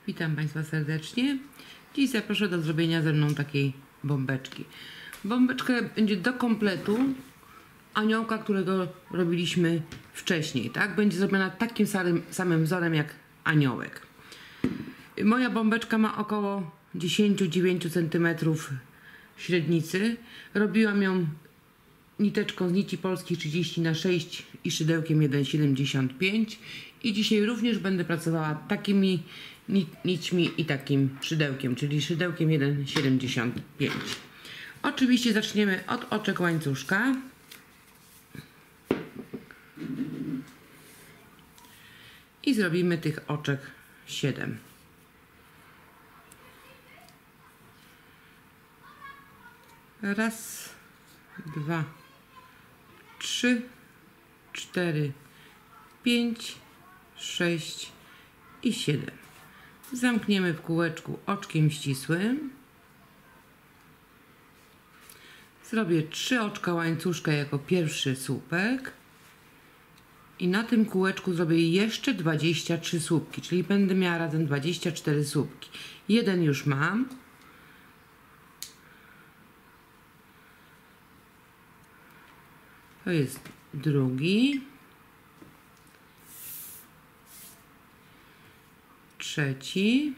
Witam Państwa serdecznie. Dziś zaproszę do zrobienia ze mną takiej bombeczki. Bombeczka będzie do kompletu aniołka, którego robiliśmy wcześniej, tak? Będzie zrobiona takim samym wzorem jak aniołek. Moja bombeczka ma około 10-9 cm średnicy. Robiłam ją niteczką z nici polskiej 30×6 i szydełkiem 1,75 i dzisiaj również będę pracowała takimi nićmi i takim szydełkiem, czyli szydełkiem 1,75. Oczywiście zaczniemy od oczek łańcuszka. I zrobimy tych oczek 7. Raz, 2, 3, 4, 5, 6 i 7. Zamkniemy w kółeczku oczkiem ścisłym. Zrobię 3 oczka łańcuszka jako pierwszy słupek. I na tym kółeczku zrobię jeszcze 23 słupki, czyli będę miała razem 24 słupki. Jeden już mam. To jest drugi. Trzeci.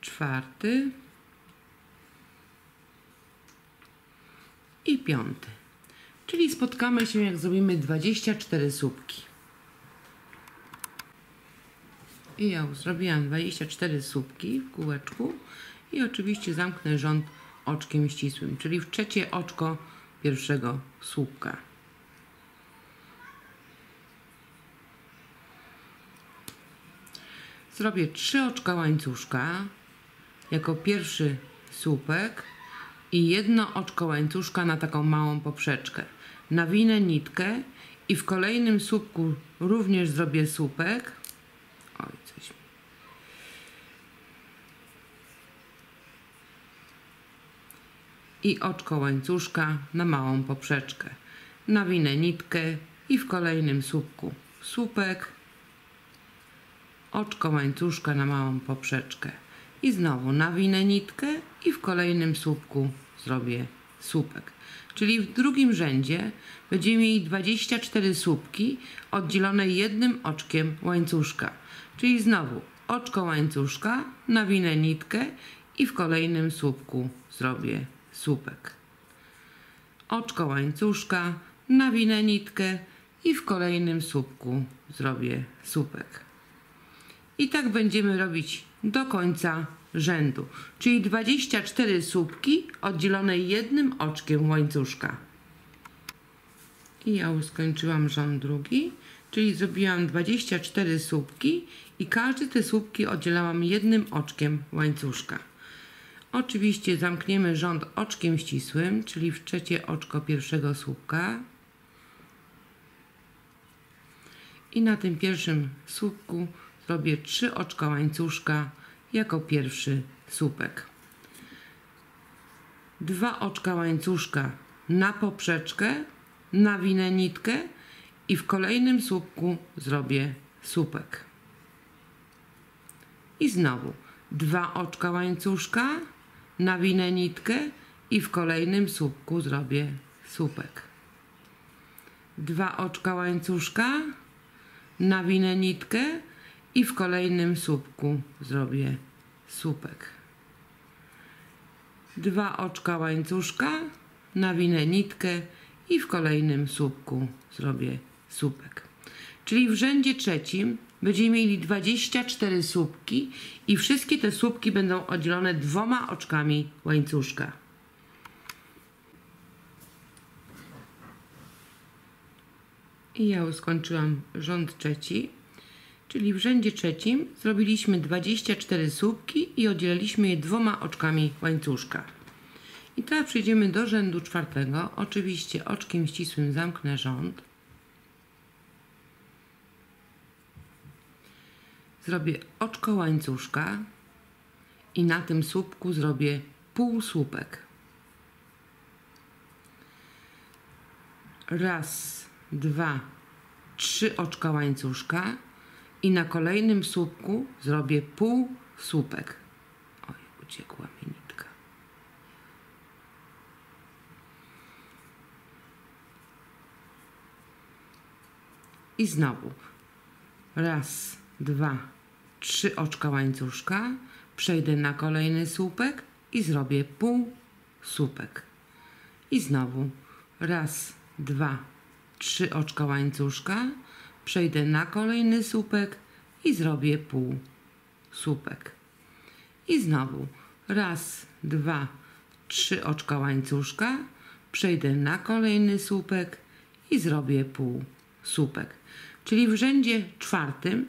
Czwarty. I piąty. Czyli spotkamy się, jak zrobimy 24 słupki. I ja już zrobiłam 24 słupki w kółeczku i oczywiście zamknę rząd oczkiem ścisłym, czyli w trzecie oczko pierwszego słupka. Zrobię 3 oczka łańcuszka jako pierwszy słupek i 1 oczko łańcuszka na taką małą poprzeczkę. Nawinę nitkę i w kolejnym słupku również zrobię słupek. Oj, coś. I oczko łańcuszka na małą poprzeczkę. Nawinę nitkę i w kolejnym słupku słupek. Oczko łańcuszka na małą poprzeczkę. I znowu nawinę nitkę i w kolejnym słupku zrobię słupek. Czyli w drugim rzędzie będziemy mieli 24 słupki oddzielone jednym oczkiem łańcuszka. Czyli znowu oczko łańcuszka, nawinę nitkę i w kolejnym słupku zrobię słupek. Oczko łańcuszka, nawinę nitkę i w kolejnym słupku zrobię słupek. I tak będziemy robić do końca rzędu, czyli 24 słupki oddzielone jednym oczkiem łańcuszka. I ja już skończyłam rząd drugi, czyli zrobiłam 24 słupki i każde te słupki oddzielałam jednym oczkiem łańcuszka. Oczywiście zamkniemy rząd oczkiem ścisłym, czyli w trzecie oczko pierwszego słupka. I na tym pierwszym słupku zrobię 3 oczka łańcuszka jako pierwszy słupek. 2 oczka łańcuszka na poprzeczkę, nawinę nitkę i w kolejnym słupku zrobię słupek. I znowu 2 oczka łańcuszka, nawinę nitkę i w kolejnym słupku zrobię słupek. 2 oczka łańcuszka, nawinę nitkę i w kolejnym słupku zrobię słupek. 2 oczka łańcuszka, nawinę nitkę i w kolejnym słupku zrobię słupek. Czyli w rzędzie trzecim będziemy mieli 24 słupki i wszystkie te słupki będą oddzielone 2 oczkami łańcuszka. I ja już skończyłam rząd trzeci. Czyli w rzędzie trzecim zrobiliśmy 24 słupki i oddzieliliśmy je 2 oczkami łańcuszka. I teraz przejdziemy do rzędu czwartego. Oczywiście oczkiem ścisłym zamknę rząd. Zrobię oczko łańcuszka i na tym słupku zrobię półsłupek. Raz, 2, 3 oczka łańcuszka i na kolejnym słupku zrobię półsłupek. Oj, uciekła mi nitka. I znowu raz, dwa, 3 oczka łańcuszka, przejdę na kolejny słupek i zrobię półsłupek. I znowu raz, dwa, 3 oczka łańcuszka, przejdę na kolejny słupek i zrobię półsłupek. I znowu raz, dwa, 3 oczka łańcuszka, przejdę na kolejny słupek i zrobię półsłupek. Czyli w rzędzie czwartym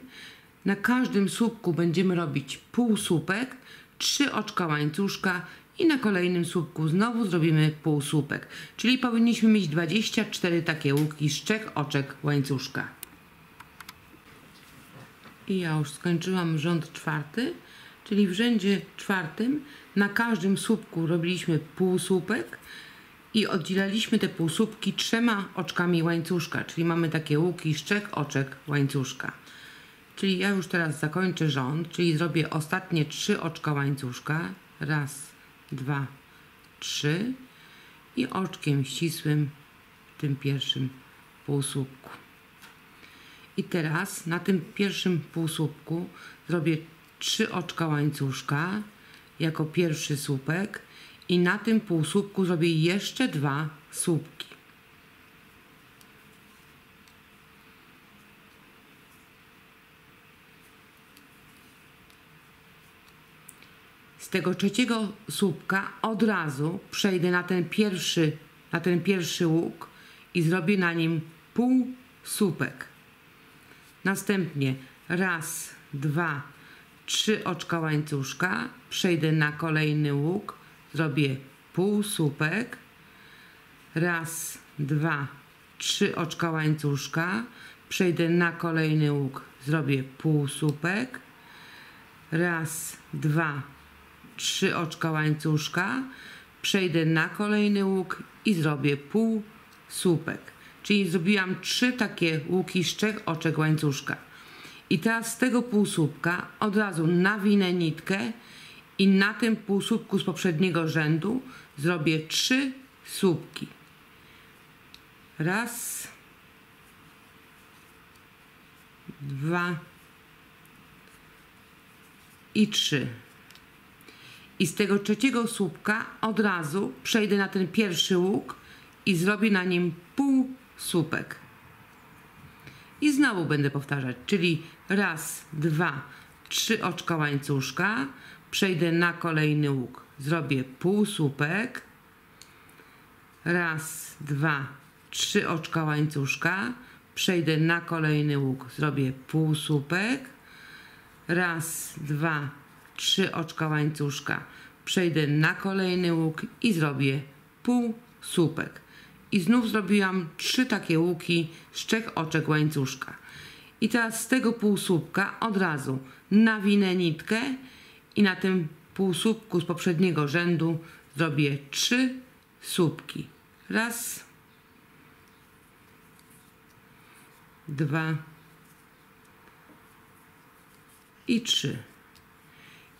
na każdym słupku będziemy robić półsłupek, 3 oczka łańcuszka i na kolejnym słupku znowu zrobimy półsłupek. Czyli powinniśmy mieć 24 takie łuki z 3 oczek łańcuszka. I ja już skończyłam rząd czwarty, czyli w rzędzie czwartym na każdym słupku robiliśmy półsłupek i oddzielaliśmy te półsłupki 3 oczkami łańcuszka, czyli mamy takie łuki z 3 oczek łańcuszka. Czyli ja już teraz zakończę rząd, czyli zrobię ostatnie 3 oczka łańcuszka. Raz, 2, 3 i oczkiem ścisłym w tym pierwszym półsłupku. I teraz na tym pierwszym półsłupku zrobię 3 oczka łańcuszka jako pierwszy słupek i na tym półsłupku zrobię jeszcze 2 słupki. Z tego trzeciego słupka od razu przejdę na ten pierwszy łuk i zrobię na nim półsłupek. Następnie raz, 2, 3 oczka łańcuszka, przejdę na kolejny łuk, zrobię półsłupek. Raz, 2, 3 oczka łańcuszka, przejdę na kolejny łuk, zrobię półsłupek. Raz, 2, 3 oczka łańcuszka, przejdę na kolejny łuk i zrobię półsłupek. Czyli zrobiłam 3 takie łuki z 3 oczek łańcuszka. I teraz z tego półsłupka od razu nawinę nitkę i na tym półsłupku z poprzedniego rzędu zrobię 3 słupki. Raz, 2 i 3. I z tego trzeciego słupka od razu przejdę na ten pierwszy łuk i zrobię na nim półsłupek. I znowu będę powtarzać, czyli raz, 2, 3 oczka łańcuszka, przejdę na kolejny łuk, zrobię półsłupek. Raz, 2, 3 oczka łańcuszka, przejdę na kolejny łuk, zrobię półsłupek. Raz, 2, 3 oczka łańcuszka, przejdę na kolejny łuk i zrobię półsłupek. I znów zrobiłam 3 takie łuki z 3 oczek łańcuszka. I teraz z tego półsłupka od razu nawinę nitkę i na tym półsłupku z poprzedniego rzędu zrobię 3 słupki. Raz, 2 i 3.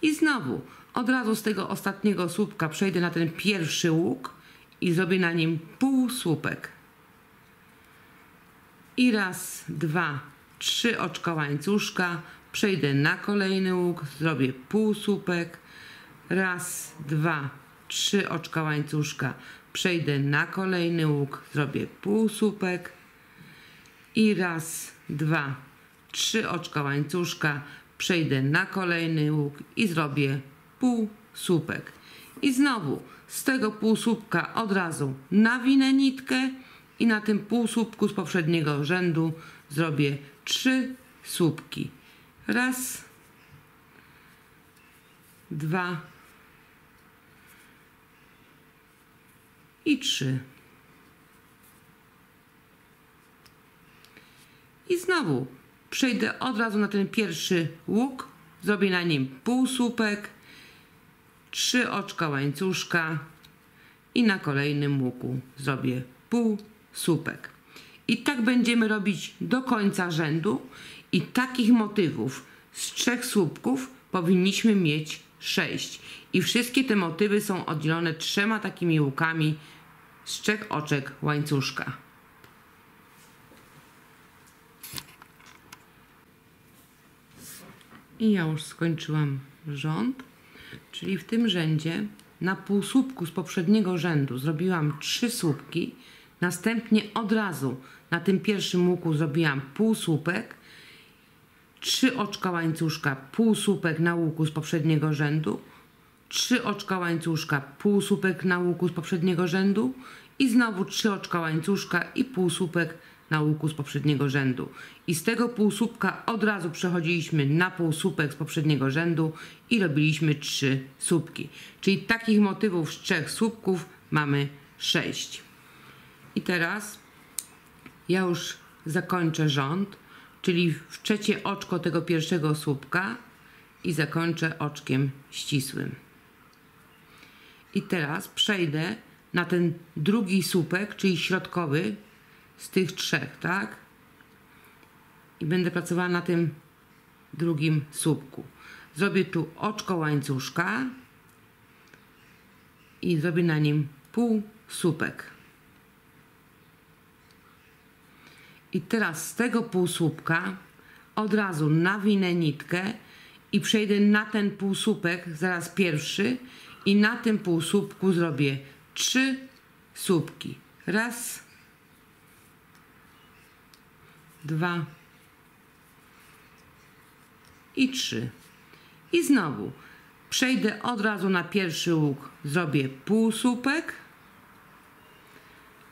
I znowu od razu z tego ostatniego słupka przejdę na ten pierwszy łuk i zrobię na nim półsłupek. I raz, 2, 3 oczka łańcuszka, przejdę na kolejny łuk, zrobię półsłupek. Raz, 2, 3 oczka łańcuszka, przejdę na kolejny łuk, zrobię półsłupek. I raz, 2, 3 oczka łańcuszka, przejdę na kolejny łuk i zrobię półsłupek. I znowu z tego półsłupka od razu nawinę nitkę i na tym półsłupku z poprzedniego rzędu zrobię 3 słupki. Raz, 2 i 3. I znowu przejdę od razu na ten pierwszy łuk, zrobię na nim półsłupek, 3 oczka łańcuszka i na kolejnym łuku zrobię półsłupek. I tak będziemy robić do końca rzędu I takich motywów z 3 słupków powinniśmy mieć 6. I wszystkie te motywy są oddzielone 3 takimi łukami z 3 oczek łańcuszka. I ja już skończyłam rząd, czyli w tym rzędzie na półsłupku z poprzedniego rzędu zrobiłam 3 słupki, następnie od razu na tym pierwszym łuku zrobiłam półsłupek, 3 oczka łańcuszka, półsłupek na łuku z poprzedniego rzędu, 3 oczka łańcuszka, półsłupek na łuku z poprzedniego rzędu i znowu 3 oczka łańcuszka i półsłupek na łuku z poprzedniego rzędu. I z tego półsłupka od razu przechodziliśmy na półsłupek z poprzedniego rzędu i robiliśmy 3 słupki. Czyli takich motywów z 3 słupków mamy 6. I teraz ja już zakończę rząd, czyli w 3. oczko tego pierwszego słupka i zakończę oczkiem ścisłym. I teraz przejdę na ten drugi słupek, czyli środkowy z tych 3, tak? I będę pracowała na tym drugim słupku. Zrobię tu oczko łańcuszka i zrobię na nim półsłupek. I teraz z tego półsłupka od razu nawinę nitkę i przejdę na ten półsłupek, zaraz pierwszy, i na tym półsłupku zrobię 3 słupki. Raz, 2 i 3. I znowu przejdę od razu na pierwszy łuk, zrobię półsłupek.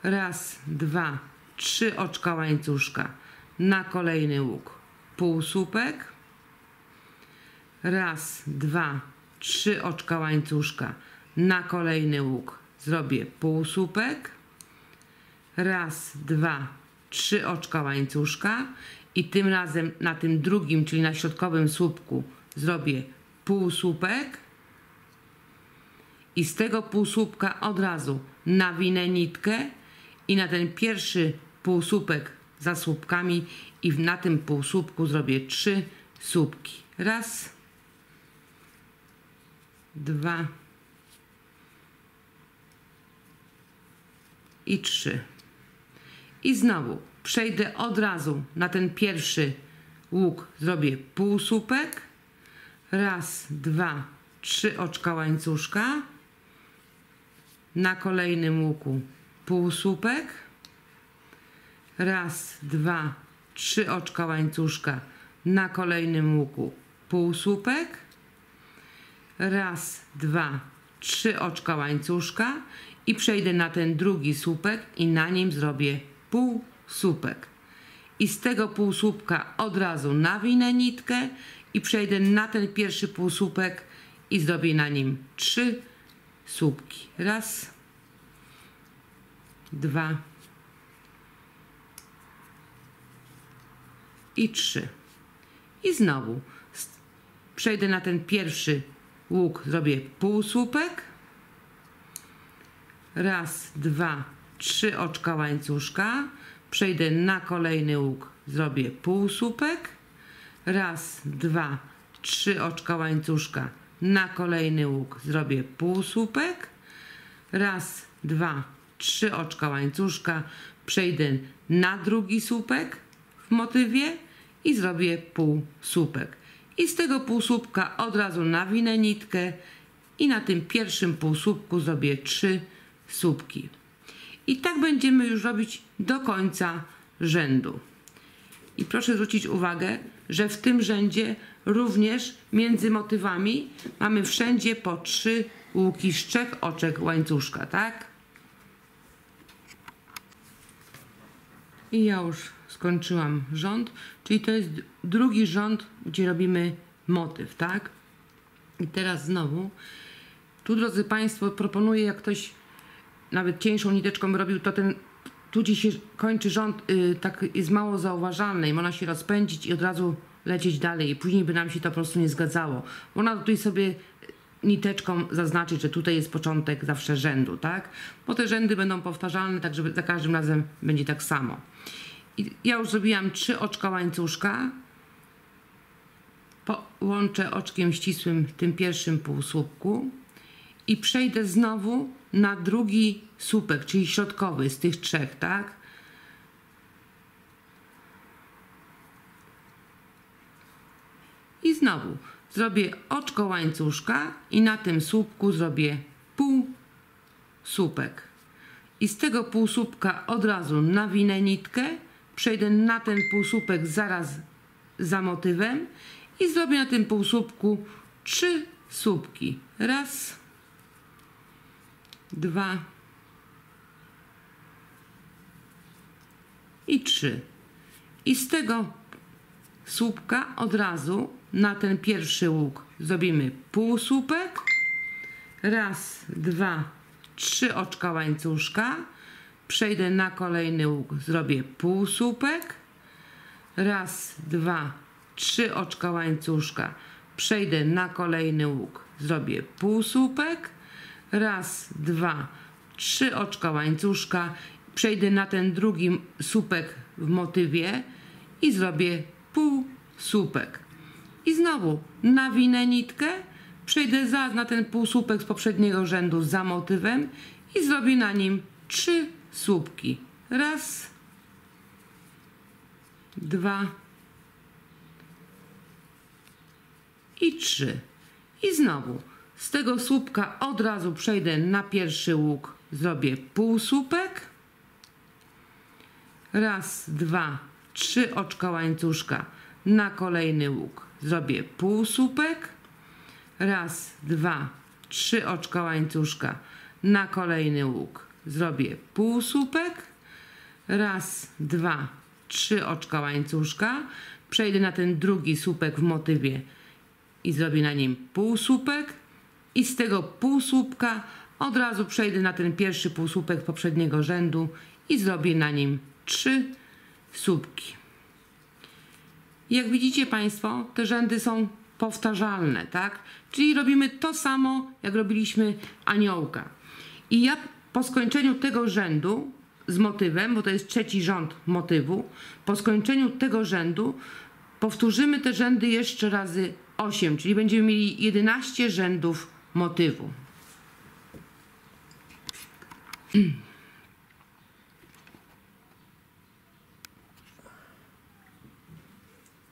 Raz, 2, 3 oczka łańcuszka na kolejny łuk, półsłupek. Raz, 2, 3 oczka łańcuszka na kolejny łuk, zrobię półsłupek. Raz, 2, 3 oczka łańcuszka i tym razem na tym drugim, czyli na środkowym słupku zrobię półsłupek i z tego półsłupka od razu nawinę nitkę i na ten pierwszy półsłupek za słupkami i na tym półsłupku zrobię 3 słupki. Raz, 2 i 3. I znowu przejdę od razu na ten pierwszy łuk, zrobię półsłupek. Raz, 2, 3 oczka łańcuszka. Na kolejnym łuku półsłupek. Raz, 2, 3 oczka łańcuszka. Na kolejnym łuku półsłupek. Raz, 2, 3 oczka łańcuszka i przejdę na ten drugi słupek i na nim zrobię półsłupek. I z tego półsłupka od razu nawinę nitkę i przejdę na ten pierwszy półsłupek i zrobię na nim 3 słupki. Raz, 2 i 3. I znowu przejdę na ten pierwszy łuk, zrobię półsłupek. Raz, 2, 3 oczka łańcuszka. Przejdę na kolejny łuk, zrobię półsłupek. Raz, 2, 3 oczka łańcuszka. Na kolejny łuk zrobię półsłupek. Raz, 2, 3 oczka łańcuszka. Przejdę na drugi słupek w motywie i zrobię półsłupek. I z tego półsłupka od razu nawinę nitkę i na tym pierwszym półsłupku zrobię 3 słupki. I tak będziemy już robić do końca rzędu. I proszę zwrócić uwagę, że w tym rzędzie również między motywami mamy wszędzie po 3 łuki z 3 oczek łańcuszka, tak? I ja już skończyłam rząd, czyli to jest drugi rząd, gdzie robimy motyw, tak? I teraz znowu, tu drodzy Państwo, proponuję, jak ktoś nawet cieńszą niteczką robił, to tu gdzie się kończy rząd, tak jest mało zauważalny i można się rozpędzić i od razu lecieć dalej i później by nam się to po prostu nie zgadzało. Można tutaj sobie niteczką zaznaczyć, że tutaj jest początek zawsze rzędu, tak? Bo te rzędy będą powtarzalne, tak żeby za każdym razem będzie tak samo. I ja już zrobiłam 3 oczka łańcuszka połączę oczkiem ścisłym w tym pierwszym półsłupku i przejdę znowu na drugi słupek, czyli środkowy z tych trzech, tak? I znowu zrobię oczko łańcuszka i na tym słupku zrobię półsłupek. I z tego półsłupka od razu nawinę nitkę, przejdę na ten półsłupek zaraz za motywem i zrobię na tym półsłupku 3 słupki. Raz, 2 i 3. I z tego słupka od razu na ten pierwszy łuk zrobimy półsłupek. Raz, 2, 3 oczka łańcuszka. Przejdę na kolejny łuk, zrobię półsłupek. Raz, 2, 3 oczka łańcuszka. Przejdę na kolejny łuk, zrobię półsłupek. Raz, 2, 3 oczka łańcuszka. Przejdę na ten drugi słupek w motywie i zrobię półsłupek. I znowu nawinę nitkę, przejdę zaraz na ten półsłupek z poprzedniego rzędu za motywem i zrobię na nim 3 słupki. Raz, 2 i 3. I znowu z tego słupka od razu przejdę na pierwszy łuk, zrobię półsłupek. Raz, 2, 3 oczka łańcuszka. Na kolejny łuk zrobię półsłupek. Raz, 2, 3 oczka łańcuszka. Na kolejny łuk zrobię półsłupek. Raz, 2, 3 oczka łańcuszka. Przejdę na ten drugi słupek w motywie i zrobię na nim półsłupek. I z tego półsłupka od razu przejdę na ten pierwszy półsłupek poprzedniego rzędu i zrobię na nim 3 słupki. Jak widzicie Państwo, te rzędy są powtarzalne, tak? Czyli robimy to samo, jak robiliśmy aniołka. I ja po skończeniu tego rzędu z motywem, bo to jest trzeci rząd motywu, po skończeniu tego rzędu powtórzymy te rzędy jeszcze razy 8, czyli będziemy mieli 11 rzędów motywu.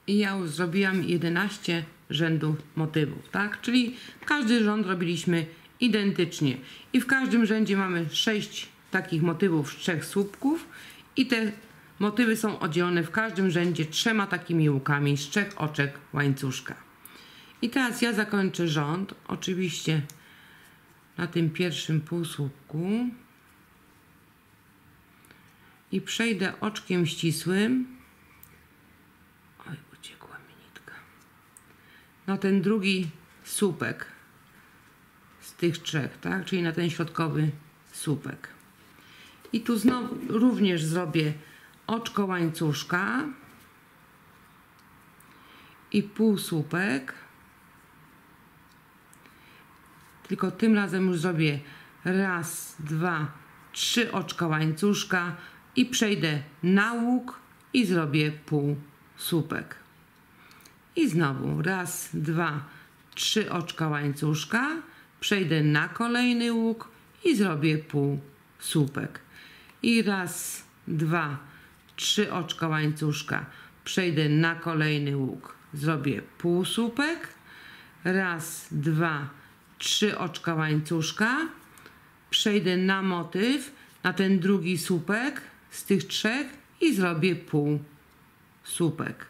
I ja już zrobiłam 11 rzędów motywów, tak? Czyli każdy rząd robiliśmy identycznie. I w każdym rzędzie mamy 6 takich motywów z 3 słupków i te motywy są oddzielone w każdym rzędzie 3 takimi łukami z 3 oczek łańcuszka. I teraz ja zakończę rząd, oczywiście na tym pierwszym półsłupku i przejdę oczkiem ścisłym. Oj, uciekła mi nitka. Na ten drugi słupek z tych 3, tak? Czyli na ten środkowy słupek. I tu znowu również zrobię oczko łańcuszka i półsłupek. Tylko tym razem już zrobię raz, 2, 3 oczka łańcuszka i przejdę na łuk i zrobię półsłupek. I znowu raz, 2, 3 oczka łańcuszka, przejdę na kolejny łuk i zrobię półsłupek. I raz, 2, 3 oczka łańcuszka, przejdę na kolejny łuk, zrobię półsłupek. Raz, 2, 3 oczka łańcuszka, przejdę na motyw, na ten drugi słupek z tych 3 i zrobię półsłupek.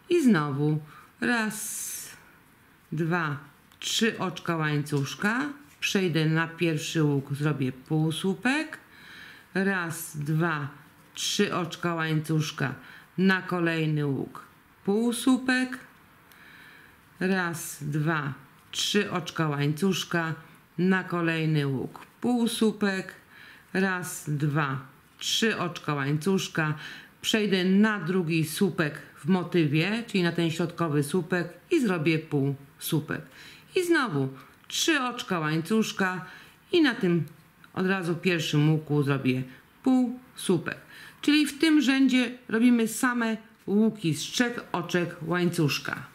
I znowu raz, 2, 3 oczka łańcuszka, przejdę na pierwszy łuk, zrobię półsłupek. Raz, 2, 3 oczka łańcuszka, na kolejny łuk, półsłupek. Raz, 2, 3 oczka łańcuszka, na kolejny łuk, półsłupek. Raz, 2, 3 oczka łańcuszka, przejdę na drugi słupek w motywie, czyli na ten środkowy słupek i zrobię półsłupek. I znowu 3 oczka łańcuszka i na tym od razu pierwszym łuku zrobię półsłupek. Czyli w tym rzędzie robimy same łuki z 3 oczek łańcuszka.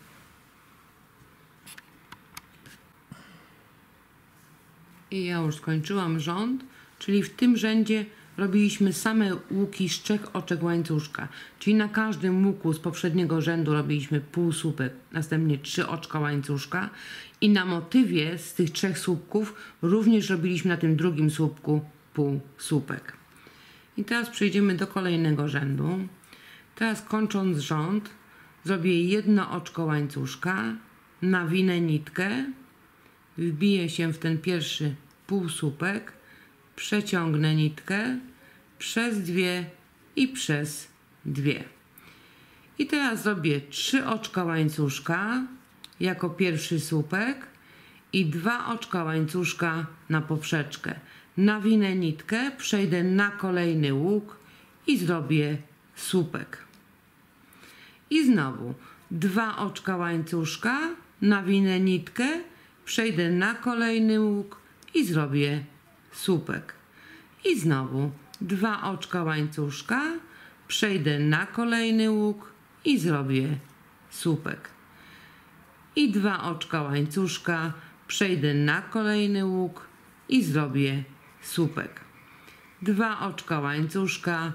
I ja już skończyłam rząd, czyli w tym rzędzie robiliśmy same łuki z 3 oczek łańcuszka. Czyli na każdym łuku z poprzedniego rzędu robiliśmy półsłupek, następnie 3 oczka łańcuszka i na motywie z tych 3 słupków również robiliśmy na tym drugim słupku półsłupek. I teraz przejdziemy do kolejnego rzędu. Teraz kończąc rząd zrobię 1 oczko łańcuszka, nawinę nitkę, wbiję się w ten pierwszy półsłupek, przeciągnę nitkę przez 2 i przez 2. I teraz zrobię 3 oczka łańcuszka jako pierwszy słupek i 2 oczka łańcuszka na poprzeczkę. Nawinę nitkę, przejdę na kolejny łuk i zrobię słupek. I znowu 2 oczka łańcuszka, nawinę nitkę, przejdę na kolejny łuk i zrobię słupek. I znowu 2 oczka łańcuszka, przejdę na kolejny łuk i zrobię słupek. I 2 oczka łańcuszka, przejdę na kolejny łuk i zrobię słupek. 2 oczka łańcuszka,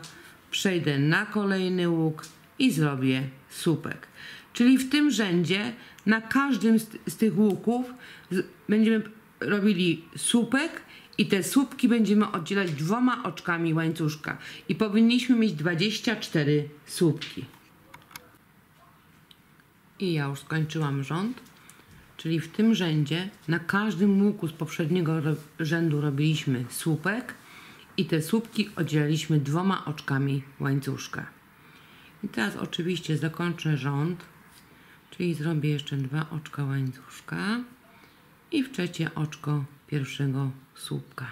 przejdę na kolejny łuk i zrobię słupek. Czyli w tym rzędzie na każdym z tych łuków będziemy robili słupek i te słupki będziemy oddzielać 2 oczkami łańcuszka. I powinniśmy mieć 24 słupki. I ja już skończyłam rząd. Czyli w tym rzędzie na każdym łuku z poprzedniego rzędu robiliśmy słupek i te słupki oddzielaliśmy 2 oczkami łańcuszka. I teraz oczywiście zakończę rząd, czyli zrobię jeszcze 2 oczka łańcuszka i w 3 oczko pierwszego słupka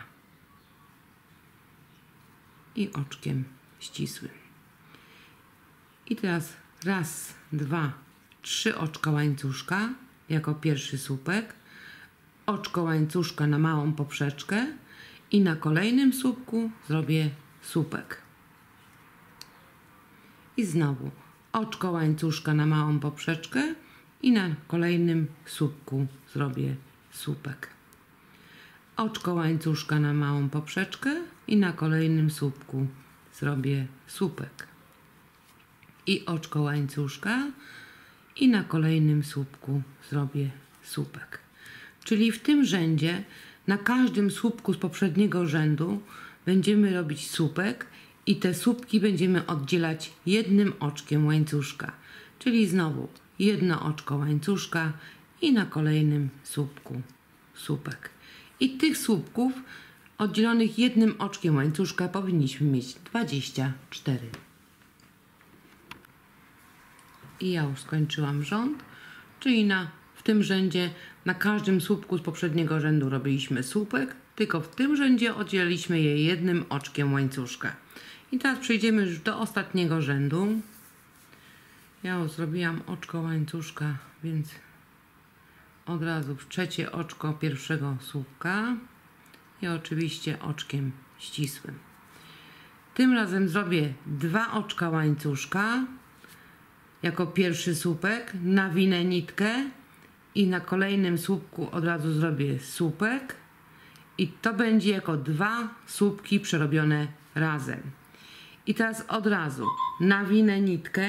i oczkiem ścisłym. I teraz 1, 2, 3 oczka łańcuszka jako pierwszy słupek, oczko łańcuszka na małą poprzeczkę i na kolejnym słupku zrobię słupek. I znowu oczko łańcuszka na małą poprzeczkę i na kolejnym słupku zrobię słupek. Oczko łańcuszka na małą poprzeczkę i na kolejnym słupku zrobię słupek. I oczko łańcuszka i na kolejnym słupku zrobię słupek. Czyli w tym rzędzie na każdym słupku z poprzedniego rzędu będziemy robić słupek i te słupki będziemy oddzielać 1 oczkiem łańcuszka. Czyli znowu 1 oczko łańcuszka i na kolejnym słupku słupek. I tych słupków oddzielonych 1 oczkiem łańcuszka powinniśmy mieć 24. I ja już skończyłam rząd, czyli w tym rzędzie na każdym słupku z poprzedniego rzędu robiliśmy słupek, tylko w tym rzędzie oddzieliliśmy je 1 oczkiem łańcuszka. I teraz przejdziemy już do ostatniego rzędu. Ja już zrobiłam oczko łańcuszka, więc od razu w 3 oczko pierwszego słupka i oczywiście oczkiem ścisłym. Tym razem zrobię 2 oczka łańcuszka jako pierwszy słupek, nawinę nitkę i na kolejnym słupku od razu zrobię słupek i to będzie jako 2 słupki przerobione razem. I teraz od razu nawinę nitkę,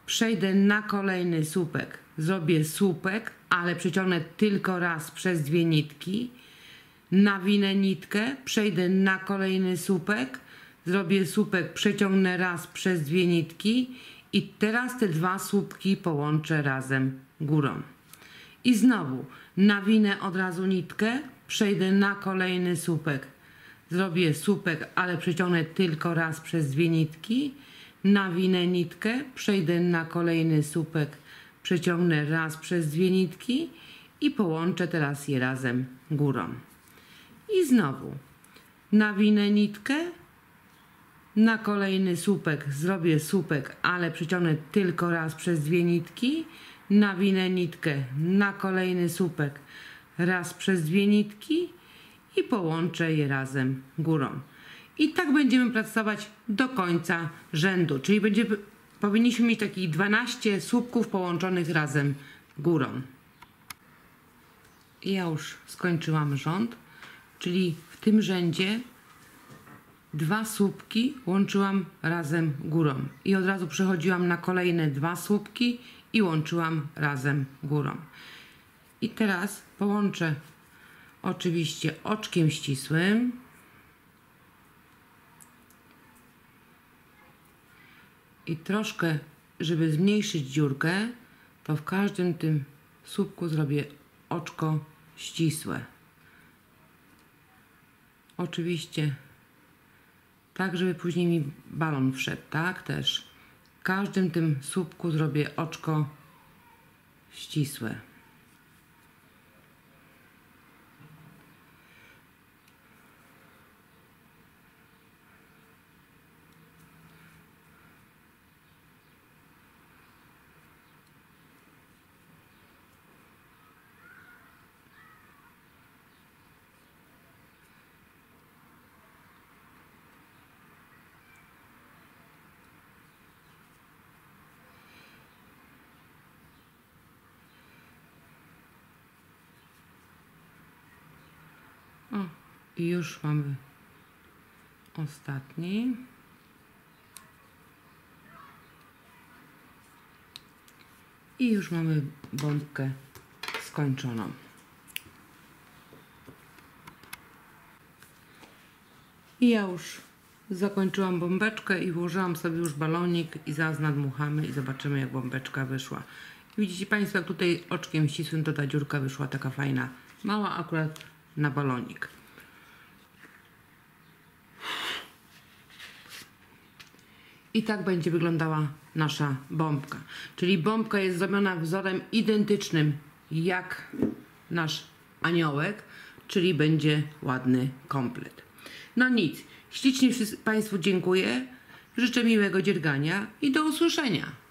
przejdę na kolejny słupek, zrobię słupek, ale przeciągnę tylko raz przez 2 nitki, nawinę nitkę, przejdę na kolejny słupek, zrobię słupek, przeciągnę raz przez 2 nitki i teraz te 2 słupki połączę razem górą. I znowu nawinę od razu nitkę, przejdę na kolejny słupek, zrobię słupek, ale przeciągnę tylko raz przez 2 nitki, nawinę nitkę, przejdę na kolejny słupek, przeciągnę raz przez 2 nitki i połączę teraz je razem górą. I znowu nawinę nitkę, na kolejny słupek zrobię słupek, ale przeciągnę tylko raz przez 2 nitki, nawinę nitkę, na kolejny słupek raz przez 2 nitki i połączę je razem górą. I tak będziemy pracować do końca rzędu, czyli powinniśmy mieć takich 12 słupków połączonych razem górą. I ja już skończyłam rząd, czyli w tym rzędzie 2 słupki łączyłam razem górą i od razu przechodziłam na kolejne 2 słupki i łączyłam razem górą. I teraz połączę oczywiście oczkiem ścisłym i troszkę, żeby zmniejszyć dziurkę, to w każdym tym słupku zrobię oczko ścisłe. Oczywiście tak, żeby później mi balon wszedł, tak też. W każdym tym słupku zrobię oczko ścisłe. O, i już mamy ostatni. I już mamy bombkę skończoną. I ja już zakończyłam bombeczkę i włożyłam sobie już balonik i zaraz nadmuchamy i zobaczymy, jak bombeczka wyszła. Widzicie Państwo, jak tutaj oczkiem ścisłym to ta dziurka wyszła taka fajna. Mała akurat na balonik. I tak będzie wyglądała nasza bombka. Czyli bombka jest zrobiona wzorem identycznym jak nasz aniołek, czyli będzie ładny komplet. No nic, ślicznie Państwu dziękuję, życzę miłego dziergania i do usłyszenia.